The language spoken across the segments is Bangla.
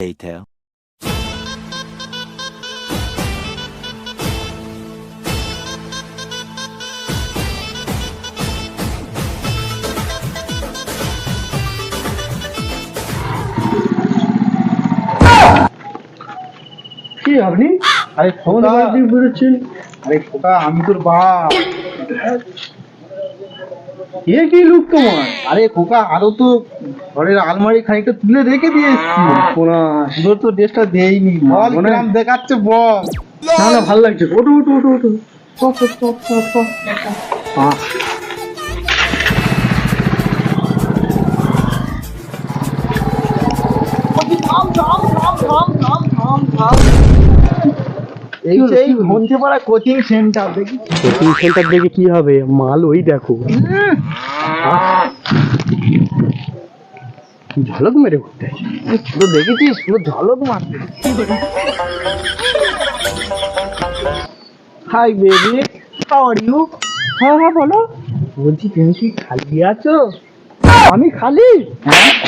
Later. কি আপনি? আরে খোকা, বেরোচ্ছেন? আরে খোকা, আমি তোর বাপ। এ কি লুক তোমার? আরে খোকা, আরো তো ঘরের আলমারি খানিকটা তুলে রেখে দিয়ে এসছি। পুরো তো ড্রেসটা দেইনি। বল মনে- কিরাম দেখাচ্ছে বল। না না, ভালো লাগছে। ওঠো ওঠো ওঠো ওঠো। Chop chop chop chop chop. এই সেই ঘন্টেপাড়া কোচিং সেন্টার দেখি। কোচিং সেন্টার দেখে কি হবে? মাল ওই দেখো। ঝলক মেরে ঘুরতে আছে। পুরো দেখেছিস, পুরো ঝলক মারছে। Hi baby, how are you? হ্যাঁ হ্যাঁ, বলো। বলছি তুমি কি খালি আছো? আমি খালি?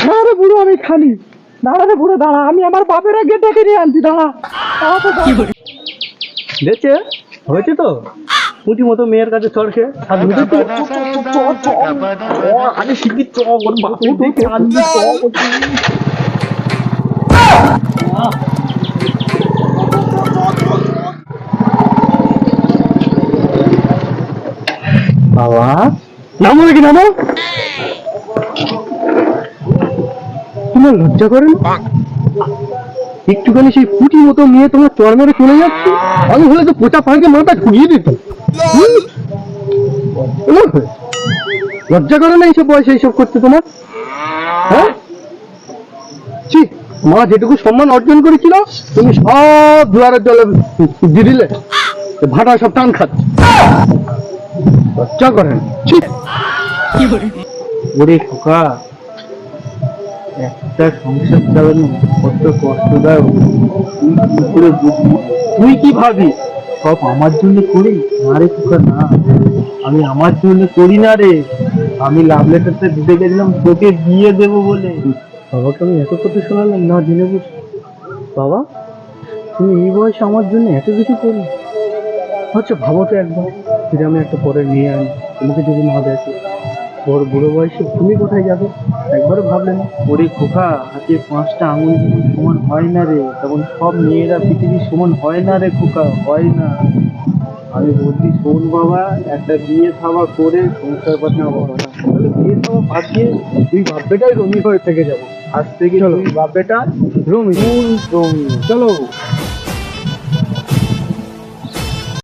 না রে বুড়ো, আমি খালি। দাঁড়া রে বুড়ো, দাঁড়া। আমি আমার বাপের আগে ডেকে নিয়ে আনছি, দাঁড়া। দেখছে হয়েছে তো? পুঁটি মতো মেয়ের কাছে চড়কে আরে শিখি তো ওর বাপের দেখে আনবি তো। বাবা, নামো নাকি নামো। তোমার লজ্জা করে না? একটুখানি সেই পুঁটি মতো মেয়ে তোমার চর মেরে চলে যাচ্ছে। আমি হলে তো পোচা পাড়কে মাথা ঠুকিয়ে দিত। লজ্জা করে না এইসব বয়সে এইসব করতে তোমার? হ্যাঁ, ছি, মা যেটুকু সম্মান অর্জন করেছিল তুমি সব দুয়ারের জলে দিয়ে দিলে। ভাটা সব টান খাচ্ছে। লজ্জা করেন? ওরে খোকা, একটা সংসার চালানো কত কষ্টদায়ক। তুই কি করে বুঝবি? তুই কি ভাবিস সব আমার জন্য করি? না রে খোকা, না, আমি আমার জন্য করি না রে। আমি লাভ লেটারটা দিতে গেছিলাম তোকে দিয়ে দেবো বলে। বাবাকে আমি এত কথা শোনালাম না জেনে বুঝি। বাবা, তুমি এই বয়সে আমার জন্য এত কিছু করলে। আচ্ছা ভাবো তো একবার, যদি আমি একটা পরে নিয়ে আনি, তোমাকে যদি না দেখে, বড় বুড়ো বয়সে তুমি কোথায় যাবে? একবারও ভাবলে না? ওরে খোকা, হাতে 5টা আঙুল যেমন সমান হয় না রে, তেমন সব মেয়েরা পৃথিবীর সমান হয় না রে খোকা, হয় না। আমি বলছি শোন বাবা, একটা বিয়ে থাবা করে সংসার পাঠাবো। তাহলে বিয়ে সব পাঠিয়ে তুই বাপ বেটাই রঙি হয়ে থেকে যাবো। আজ থেকে চলো। তুই বাপ বেটা রঙি। ফুল রঙিন। চলো।